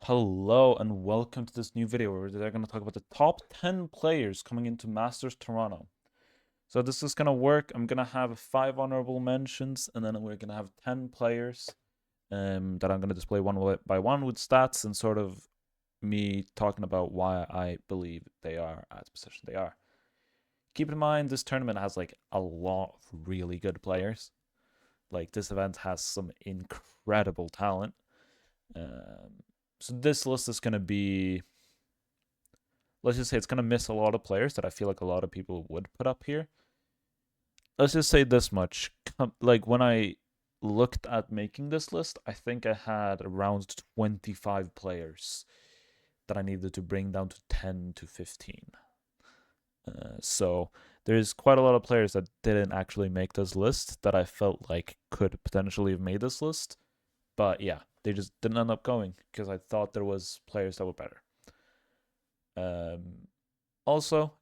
Hello and welcome to this new video where they're going to talk about the top 10 players coming into Masters Toronto. So this is going to work. I'm going to have 5 honorable mentions and then we're going to have 10 players that I'm going to display one by one with stats and sort of me talking about why I believe they are at the position they are. Keep in mind this tournament has like a lot of really good players. Like this event has some incredible talent. Um, so this list is going to be, let's just say it's going to miss a lot of players that I feel like a lot of people would put up here. Let's just say this much. Like when I looked at making this list, I think I had around 25 players that I needed to bring down to 10 to 15. So there's quite a lot of players that didn't actually make this list that I felt like could potentially have made this list. But yeah, they just didn't end up going because I thought there was players that were better. Also,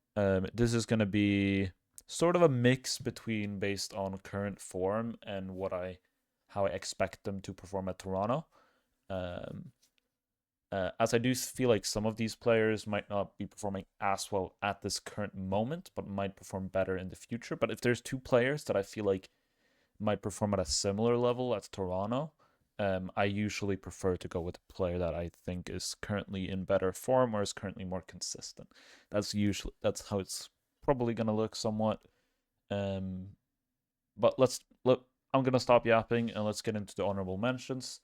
this is going to be sort of a mix between based on current form and how I expect them to perform at Toronto. Um, as I do feel like some of these players might not be performing as well at this current moment, but might perform better in the future. But if there's two players that I feel like might perform at a similar level at Toronto, I usually prefer to go with a player that I think is currently in better form or is currently more consistent. That's how it's probably gonna look somewhat. Um, but let's look. I'm gonna stop yapping and let's get into the honorable mentions.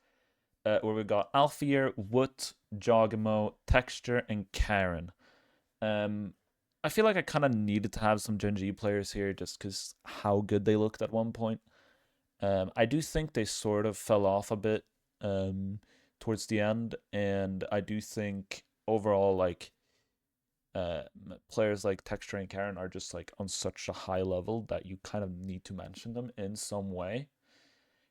Where we got Alfier, Wood, Jogamo, Texture, and Karen. Um, I feel like I kind of needed to have some Gen G players here just because how good they looked at one point. I do think they sort of fell off a bit um, towards the end, and I do think overall, like uh, players like Texture and Karen are just like on such a high level that you kind of need to mention them in some way.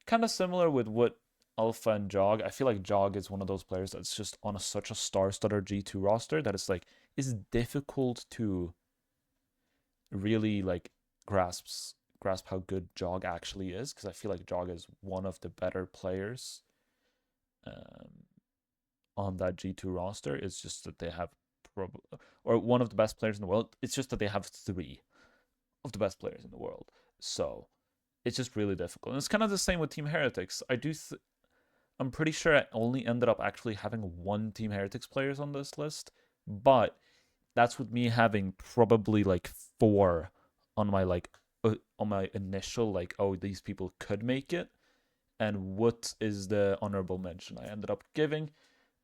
Kind of similar with what Alpha and Jog. I feel like Jog is one of those players that's just on such a star-studded G2 roster that it's difficult to really like grasp how good Jog actually is because I feel like Jog is one of the better players um, on that G2 roster. It's just that they have probably or one of the best players in the world. It's just that they have three of the best players in the world. So it's just really difficult. And it's kind of the same with Team Heretics. I'm pretty sure I only ended up actually having one Team Heretics players on this list, but that's with me having probably like four on my on my initial like, oh, these people could make it, and what is the honorable mention I ended up giving.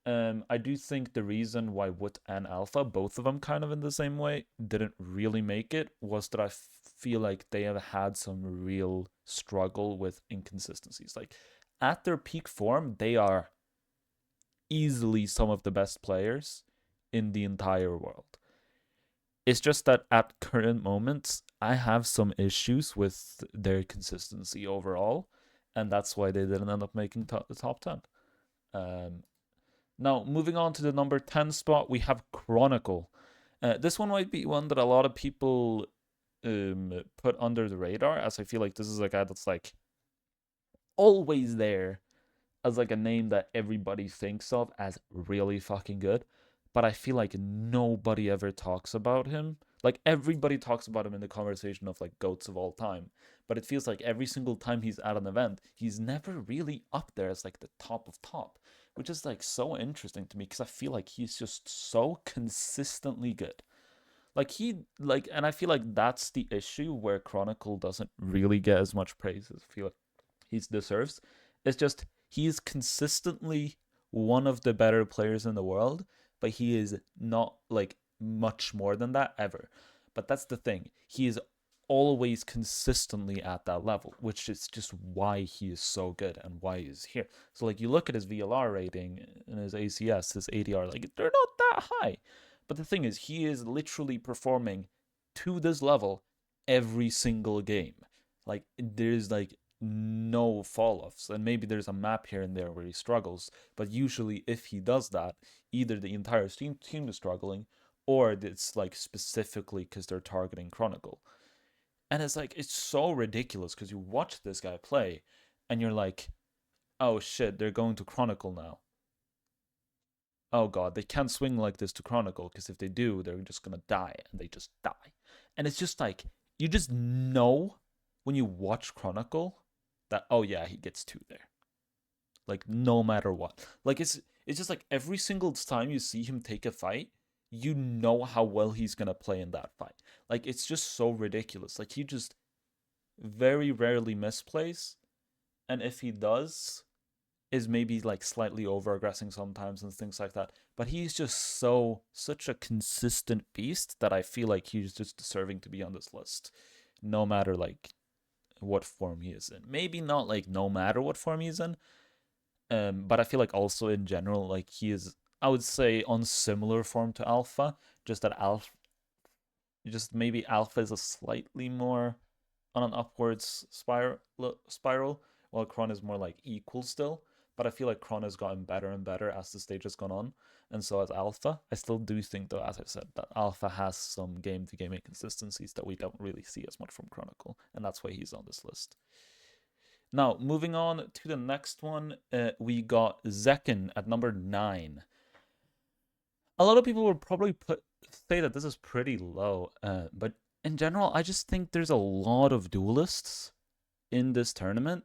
I do think the reason why Wood and Alpha, both of them kind of in the same way, didn't really make it was that I feel like they have had some real struggle with inconsistencies. Like at their peak form, they are easily some of the best players in the entire world. It's just that at current moments, I have some issues with their consistency overall, and that's why they didn't end up making the top 10. Um, Now, moving on to the number 10 spot, we have Chronicle. This one might be one that a lot of people put under the radar, as I feel like this is a guy that's like always there as like a name that everybody thinks of as really fucking good. But I feel like nobody ever talks about him. Like everybody talks about him in the conversation of like goats of all time. But it feels like every single time he's at an event, he's never really up there as like the top of top, which is like so interesting to me because I feel like he's just so consistently good. And I feel like that's the issue where Chronicle doesn't really get as much praise as I feel like he deserves. It's just he's consistently one of the better players in the world, but he is not like much more than that ever. But that's the thing. He is always consistently at that level, which is just why he is so good and why he's here. So like you look at his VLR rating and his ACS, his ADR, like they're not that high. But the thing is, he is literally performing to this level every single game. Like there's like no fall offs, and maybe there's a map here and there where he struggles. But usually, if he does that, either the entire team is struggling, or it's like specifically because they're targeting Chronicle. And it's like it's so ridiculous because you watch this guy play, and you're like, oh shit, they're going to Chronicle now. oh god, they can't swing like this to Chronicle, because if they do, they're just gonna die, and they just die. And it's just like, you just know when you watch Chronicle that, oh yeah, he gets two there. Like, no matter what. Like, it's just like every single time you see him take a fight, you know how well he's gonna play in that fight. Like, it's just so ridiculous. Like, he just very rarely misplays, and if he does, is maybe like slightly over aggressing sometimes and things like that. But he's just such a consistent beast that I feel like he's just deserving to be on this list, no matter like what form he is in. Maybe not like no matter what form he's in, but I feel like also in general, like he is, I would say, on similar form to Alpha, just that Alpha, just maybe Alpha is a slightly more on an upwards spiral, while Kron is more like equal still. But I feel like Kron has gotten better and better as the stage has gone on, and so has Alpha. I still do think, though, as I said, that Alpha has some game-to-game inconsistencies that we don't really see as much from Chronicle, and that's why he's on this list. Now, moving on to the next one, we got Zekken at number 9. A lot of people would probably say that this is pretty low, but in general, I just think there's a lot of duelists in this tournament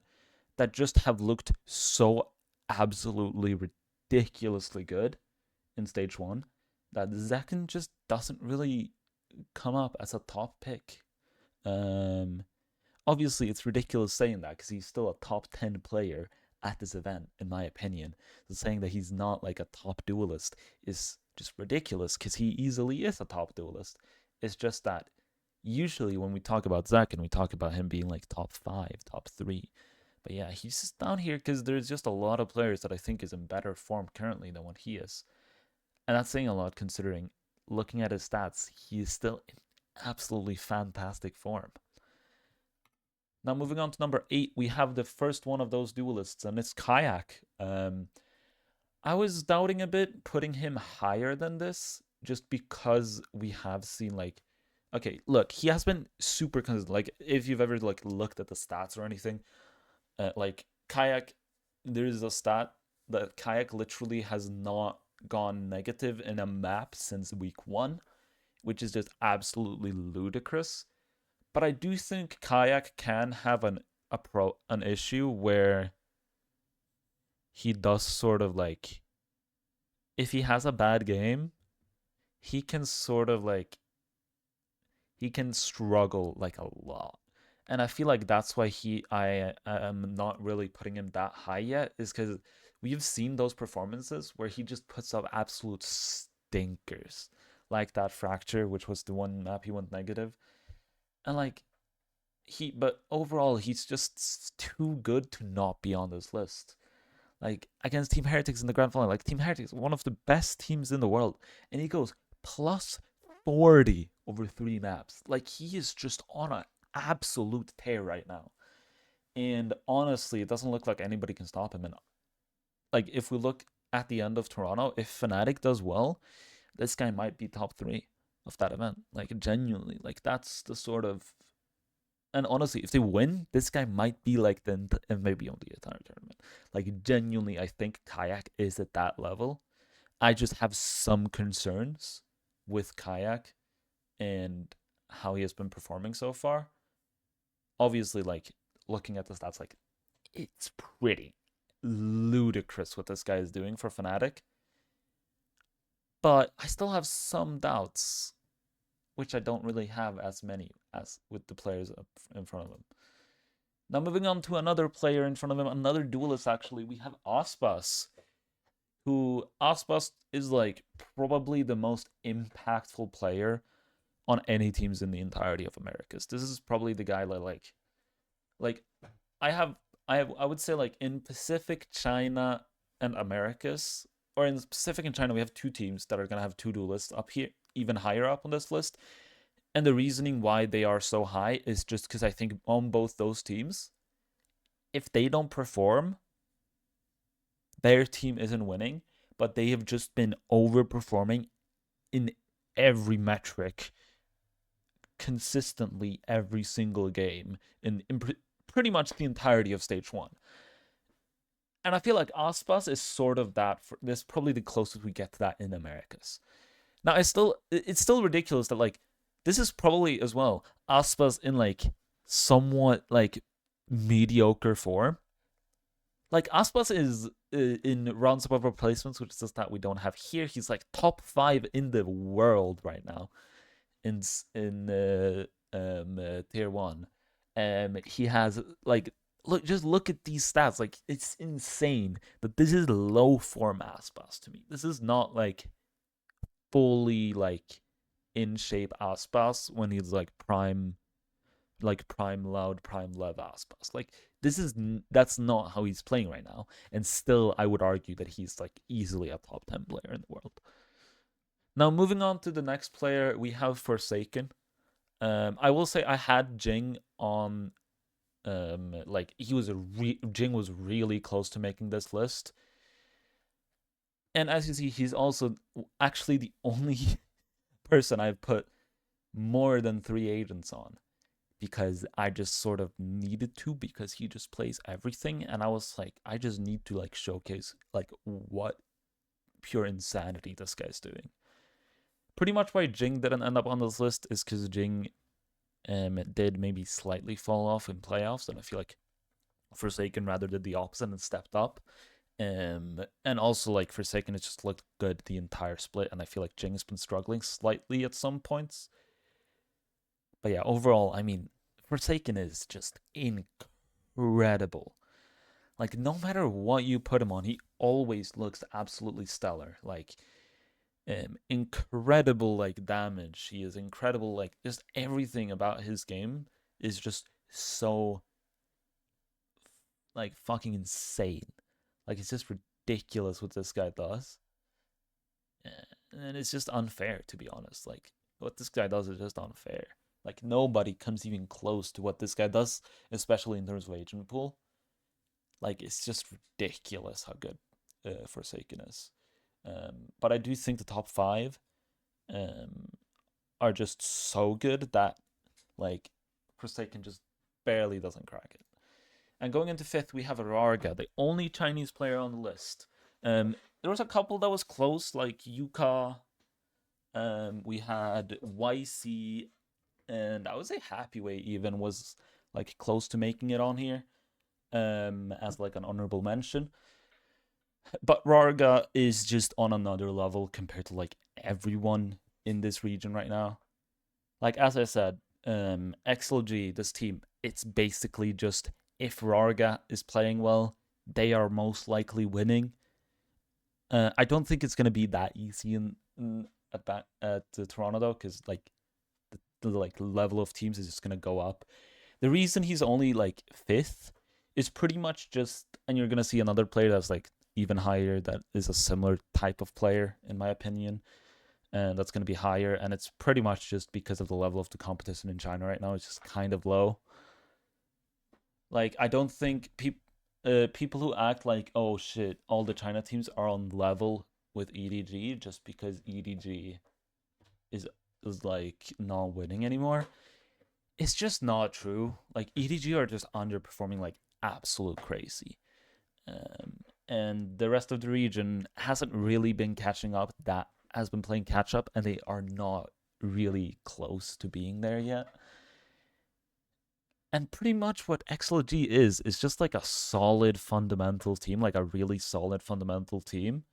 that just have looked so absolutely ridiculously good in stage 1 that Zekken just doesn't really come up as a top pick. Obviously, it's ridiculous saying that because he's still a top 10 player at this event, in my opinion. So saying that he's not like a top duelist is just ridiculous because he easily is a top duelist. It's just that usually when we talk about Zekken, we talk about him being like top 5, top 3. But yeah, he's just down here because there's just a lot of players that I think is in better form currently than what he is. And that's saying a lot considering, looking at his stats, he is still in absolutely fantastic form. Now, moving on to number 8, we have the first one of those duelists, and it's Kayak. I was doubting a bit putting him higher than this, just because we have seen like, okay, look, he has been super consistent. Like, if you've ever like looked at the stats or anything, like Kayak, there is a stat that Kayak literally has not gone negative in a map since week 1, which is just absolutely ludicrous. But I do think Kayak can have an issue where he does sort of like, if he has a bad game, he can sort of like, he can struggle like a lot. And I feel like that's why I am not really putting him that high yet, is because we've seen those performances where he just puts up absolute stinkers, like that Fracture, which was the one map he went negative. And like, but overall, he's just too good to not be on this list. Like, against Team Heretics in the grand final, like, Team Heretics, one of the best teams in the world, and he goes plus 40 over 3 maps. Like, he is just on an absolute tear right now. And honestly, it doesn't look like anybody can stop him. And like, if we look at the end of Toronto, if Fnatic does well, this guy might be top 3 of that event. Like, genuinely, like, that's the sort of, and honestly, if they win, this guy might be like the MVP on the entire tournament. Like, genuinely, I think Kayak is at that level. I just have some concerns with Kayak and how he has been performing so far. Obviously, like, looking at the stats, like, it's pretty ludicrous what this guy is doing for Fnatic. But I still have some doubts, which I don't really have as many as with the players up in front of him. Now, moving on to another player in front of him, another duelist actually, we have Aspas, who Aspas is like probably the most impactful player on any teams in the entirety of Americas. This is probably the guy that like I would say, like, in Pacific, China, and Americas, or in Pacific and China, we have 2 teams that are gonna have 2 duelists up here, even higher up on this list. And the reasoning why they are so high is just because I think on both those teams, if they don't perform, their team isn't winning, but they have just been overperforming in every metric consistently every single game in pretty much the entirety of stage 1. And I feel like Aspas is sort of that. This probably the closest we get to that in Americas. Now it's still ridiculous that like this is probably as well Aspas in like somewhat like mediocre form. Like Aspas is in rounds above replacements, which is just that we don't have here. He's like top 5 in the world right now in tier 1. He has like look at these stats. Like it's insane that this is low form Aspas to me. This is not like fully like in shape Aspas when he's like prime loud, prime lev Aspas. Like that's not how he's playing right now. And still, I would argue that he's like easily a top 10 player in the world. Now, moving on to the next player, we have Forsaken. I will say I had Jhin on. Like Jhin was really close to making this list. And as you see, he's also actually the only person I've put more than 3 agents on, because I just sort of needed to, because he just plays everything, and I was like, I just need to like showcase like what pure insanity this guy's doing. Pretty much why Jhin didn't end up on this list is because Jhin did maybe slightly fall off in playoffs, and I feel like Forsaken rather did the opposite and stepped up. And also like Forsaken has just looked good the entire split, and I feel like Jhin has been struggling slightly at some points. But yeah, overall, I mean, Forsaken is just incredible. Like, no matter what you put him on, he always looks absolutely stellar. Like, incredible, like, damage. He is incredible. Like, just everything about his game is just so, like, fucking insane. Like, it's just ridiculous what this guy does. And it's just unfair, to be honest. Like, what this guy does is just unfair. Like, nobody comes even close to what this guy does, especially in terms of agent pool. Like, it's just ridiculous how good Forsaken is. But I do think the top 5 are just so good that, like, Forsaken just barely doesn't crack it. And going into 5th, we have Rarga, the only Chinese player on the list. There was a couple that was close, like Yuka. We had YC, and I would say Happy Way even was like close to making it on here, as like an honorable mention. But Rarga is just on another level compared to like everyone in this region right now. Like as I said, XLG, this team, it's basically just if Rarga is playing well, they are most likely winning. I don't think it's gonna be that easy at Toronto though, because like the like level of teams is just gonna go up. The reason he's only like 5th is pretty much just, and you're gonna see another player that's like even higher that is a similar type of player in my opinion, and that's gonna be higher, and it's pretty much just because of the level of the competition in China right now. It's just kind of low. Like I don't think people who act like, oh shit, all the China teams are on level with EDG just because EDG is like not winning anymore. It's just not true. Like EDG are just underperforming like absolute crazy. And the rest of the region hasn't really been catching up. That has been playing catch up, and they are not really close to being there yet. And pretty much what XLG is just like a solid fundamental team, like a really solid fundamental team.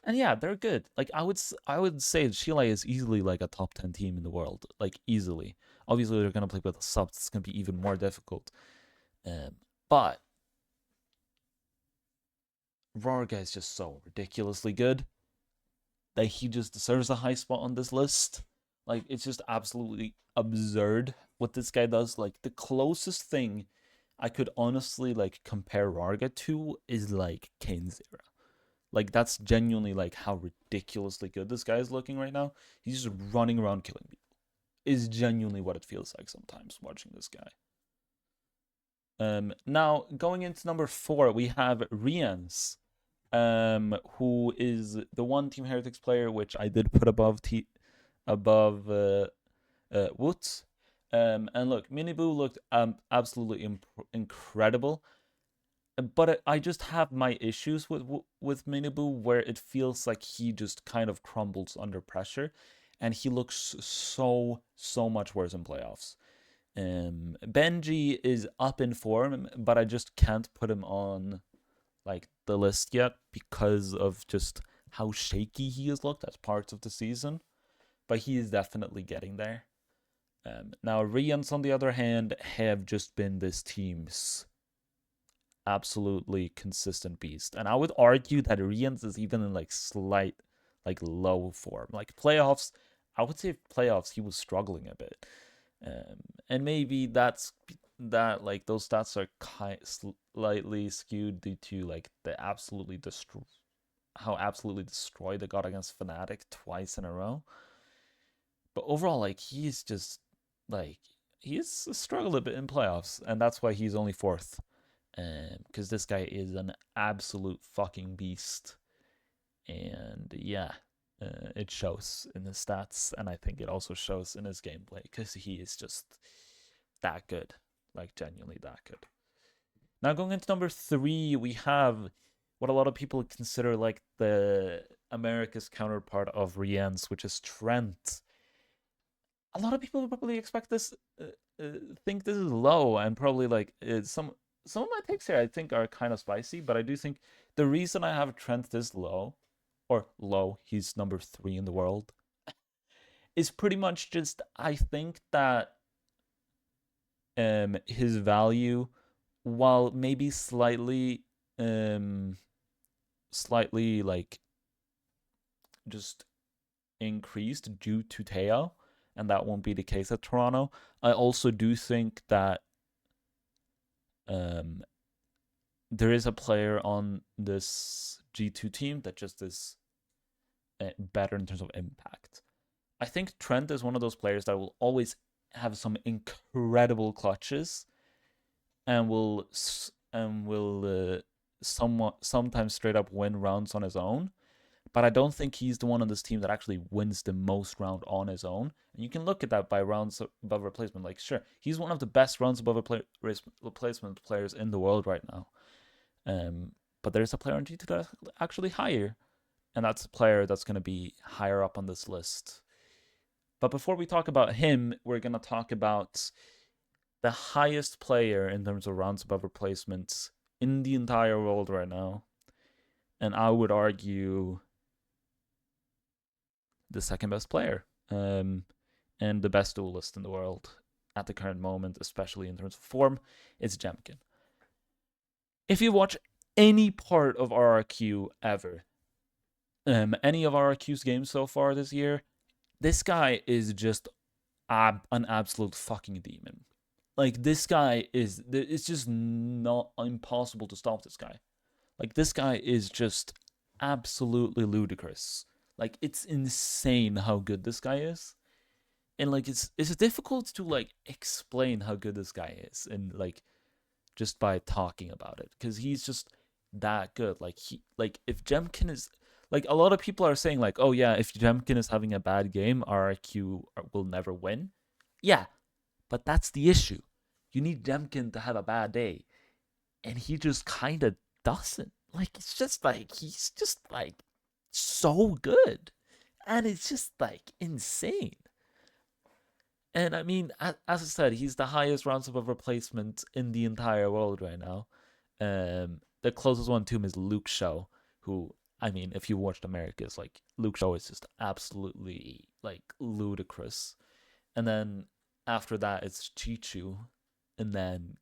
And yeah, they're good. Like I would say Chile is easily like a top 10 team in the world, like easily. Obviously, they're gonna play with the subs. It's gonna be even more difficult. But Rarga is just so ridiculously good that he just deserves a high spot on this list. Like it's just absolutely absurd what this guy does. Like the closest thing I could honestly like compare Rarga to is like Kane's era. Like that's genuinely like how ridiculously good this guy is looking right now. He's just running around killing people. Is genuinely what it feels like sometimes watching this guy. Now going into number 4, we have Rian's, who is the one Team Heretics player which I did put above Woods. And look, Miniboo looked absolutely incredible. but I just have my issues with Minibu, where it feels like he just kind of crumbles under pressure, and he looks so much worse in playoffs. Benji is up in form, but I just can't put him on like the list yet because of just how shaky he has looked at parts of the season. But he is definitely getting there. Now Rians, on the other hand, have just been this team's absolutely consistent beast, and I would argue that Rians is even in like slight, like low form. Like playoffs, I would say playoffs he was struggling a bit, and maybe that like those stats are slightly skewed due to like the how absolutely destroyed they got against Fnatic twice in a row. But overall, like he's just like he's struggled a bit in playoffs, and that's why he's only fourth. Because this guy is an absolute fucking beast, and yeah, it shows in his stats, and I think it also shows in his gameplay because he is just that good, like genuinely that good. Now going into number 3, we have what a lot of people consider like the America's counterpart of Rian's, which is Trent. A lot of people would probably expect this, think this is low, and probably like some of my takes here I think are kind of spicy, but I do think the reason I have Trent this low, or low, he's number 3 in the world, is pretty much just I think that his value, while maybe slightly like just increased due to Teo, and that won't be the case at Toronto. I also do think that there is a player on this G2 team that just is better in terms of impact. I think Trent is one of those players that will always have some incredible clutches, and will sometimes straight up win rounds on his own. But I don't think he's the one on this team that actually wins the most round on his own. And you can look at that by rounds above replacement. Like, sure, he's one of the best rounds above replacement players in the world right now. But there's a player on G2 that's actually higher, and that's a player that's going to be higher up on this list. But before we talk about him, we're going to talk about the highest player in terms of rounds above replacements in the entire world right now. And I would argue the second best player, and the best duelist in the world at the current moment, especially in terms of form, is Jemkin. If you watch any part of RRQ ever, any of RRQ's games so far this year, this guy is just an absolute fucking demon. Like, this guy is, it's just not impossible to stop this guy. Like, this guy is just absolutely ludicrous. Like, it's insane how good this guy is. And like it's difficult to like explain how good this guy is, and like just by talking about it, because he's just that good. Like if Jemkin is like, a lot of people are saying like, oh yeah, if Jemkin is having a bad game, RRQ will never win. Yeah, but that's the issue. You need Jemkin to have a bad day, and he just kind of doesn't. Like, it's just like he's just like so good, and it's just like insane. And I mean, as I said, he's the highest rounds above replacement in the entire world right now. The closest one to him is Luke Shaw, who, I mean, if you watched Americas, like, Luke Shaw is just absolutely like ludicrous. And then after that, it's Chichu, and then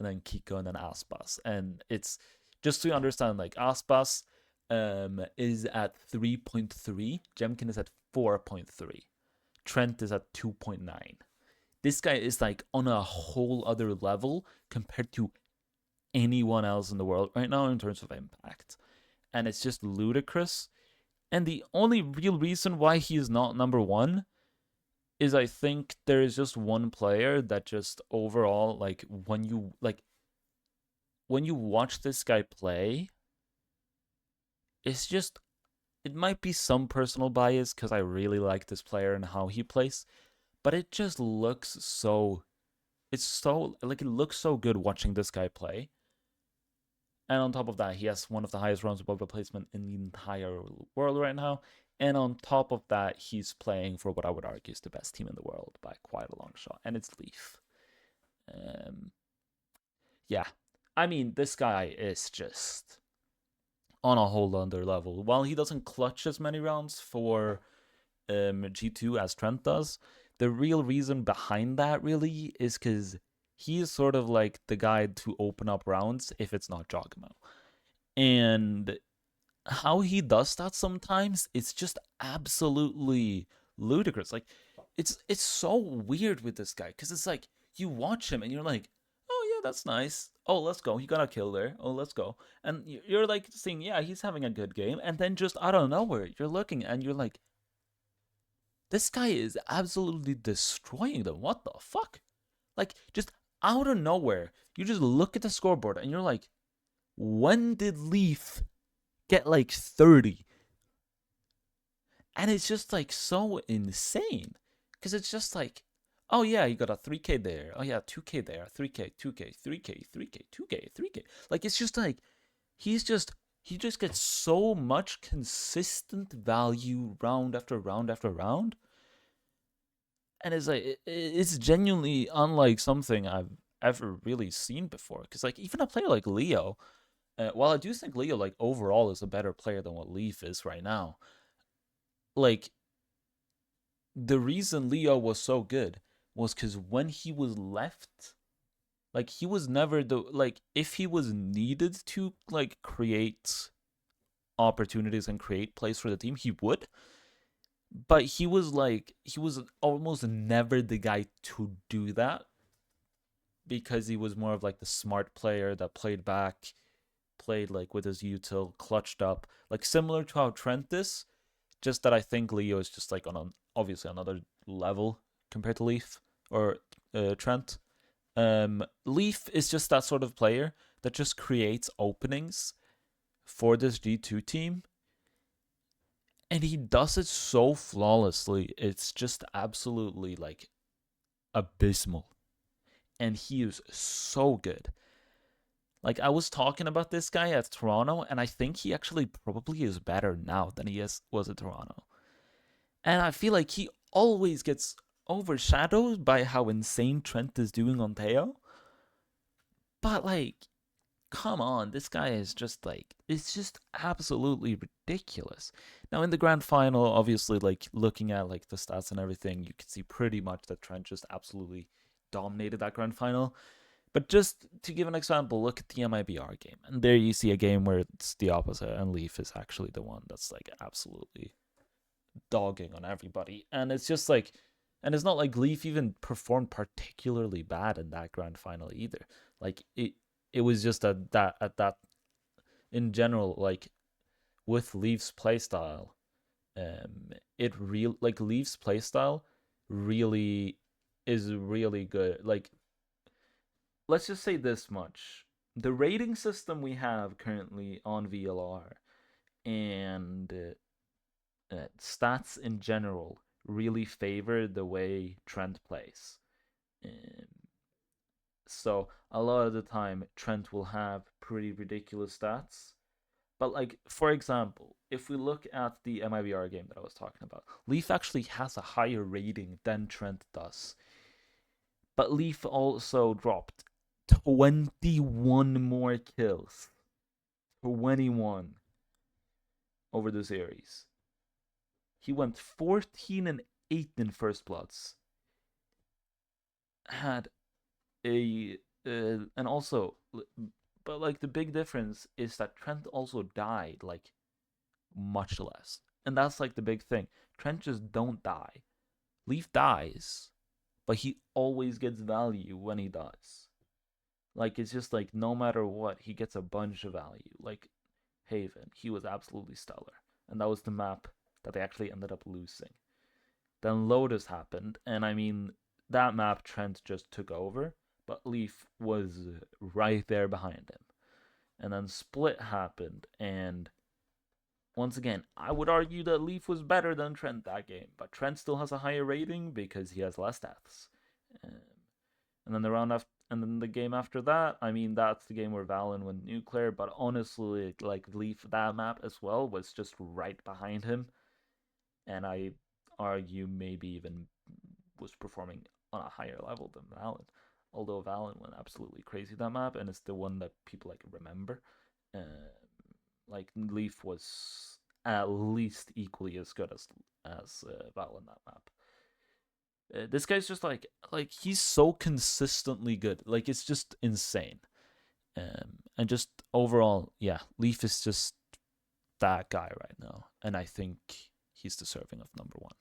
Kiko, and then Aspas. And it's just to understand, like, Aspas is at 3.3, Jemkin is at 4.3. Trent is at 2.9. This guy is like on a whole other level compared to anyone else in the world right now in terms of impact. And it's just ludicrous. And the only real reason why he is not number 1 is, I think there is just one player that just overall, like, when you watch this guy play, it's just, it might be some personal bias because I really like this player and how he plays, but it just looks so, it looks so good watching this guy play. And on top of that, he has one of the highest runs above replacement in the entire world right now. And on top of that, he's playing for what I would argue is the best team in the world by quite a long shot, and it's Leaf. Um, yeah, I mean, this guy is just on a whole other level. While he doesn't clutch as many rounds for G2 as Trent does, the real reason behind that really is because he is sort of like the guy to open up rounds if it's not Jogamo. And how he does that sometimes, it's just absolutely ludicrous. Like, it's so weird with this guy because it's like you watch him and you're like, oh yeah, that's nice. Oh, let's go. He got a kill there. Oh, let's go. And you're like saying, yeah, he's having a good game. And then just out of nowhere, you're looking and you're like, this guy is absolutely destroying them. What the fuck? Like, just out of nowhere, you just look at the scoreboard and you're like, when did Leaf get like 30? And it's just like so insane because it's just like, oh yeah, you got a 3K there. Oh yeah, 2K there, 3K, 2K, 3K, 3K, 2K, 3K. Like, it's just like he just gets so much consistent value round after round after round. And it's like it's genuinely unlike something I've ever really seen before. Because like even a player like Leo, while I do think Leo like overall is a better player than what Leaf is right now, like the reason Leo was so good was because when he was left, like he was never the like if he was needed to like create opportunities and create plays for the team, he would. But he was almost never the guy to do that because he was more of like the smart player that played back, played like with his util, clutched up, like similar to how Trent is. Just that I think Leo is just like on obviously another level compared to Leaf or Trent. Leaf is just that sort of player that just creates openings for this G2 team. And he does it so flawlessly. It's just absolutely like abysmal. And he is so good. Like I was talking about this guy at Toronto, and I think he actually probably is better now than he was at Toronto. And I feel like he always gets overshadowed by how insane Trent is doing on Teo. But like, come on, this guy is just like it's just absolutely ridiculous. Now in the grand final, obviously, like looking at like the stats and everything, you can see pretty much that Trent just absolutely dominated that grand final. But just to give an example, look at the MIBR game, and there you see a game where it's the opposite, and Leaf is actually the one that's like absolutely dogging on everybody, and it's just like, and it's not like Leaf even performed particularly bad in that grand final either. Like it was just at that in general, like with Leaf's playstyle, it real like Leaf's playstyle really is really good. Like let's just say this much: the rating system we have currently on VLR and stats in general really favor the way Trent plays. Um, so a lot of the time, Trent will have pretty ridiculous stats. But like for example, if we look at the MIBR game that I was talking about, Leaf actually has a higher rating than Trent does. But Leaf also dropped 21 more kills. 21 over the series. He went 14-8 in first bloods. Had and also, but like the big difference is that Trent also died like much less, and that's like the big thing. Trent just don't die. Leaf dies, but he always gets value when he dies. Like it's just like no matter what, he gets a bunch of value. Like Haven, he was absolutely stellar, and that was the map that they actually ended up losing. Then Lotus happened, and I mean that map Trent just took over, but Leaf was right there behind him. And then Split happened, and once again, I would argue that Leaf was better than Trent that game, but Trent still has a higher rating because he has less deaths. And then the round after, And then the game after that, I mean, that's the game where Valen went nuclear. But honestly, like Leaf, that map as well was just right behind him, and I argue maybe even was performing on a higher level than Valen. Although Valen went absolutely crazy that map, and it's the one that people like remember. Like Leaf was at least equally as good as Valen that map. This guy's just like he's so consistently good. Like it's just insane. And just overall, yeah, Leaf is just that guy right now, and I think he's deserving of number one.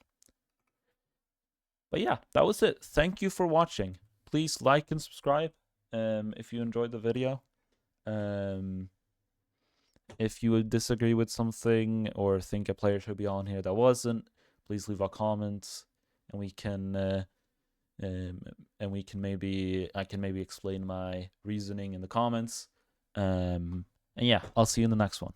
But yeah, that was it. Thank you for watching. Please like and subscribe if you enjoyed the video. If you would disagree with something or think a player should be on here that wasn't, please leave a comment, and we can maybe I can maybe explain my reasoning in the comments. And yeah, I'll see you in the next one.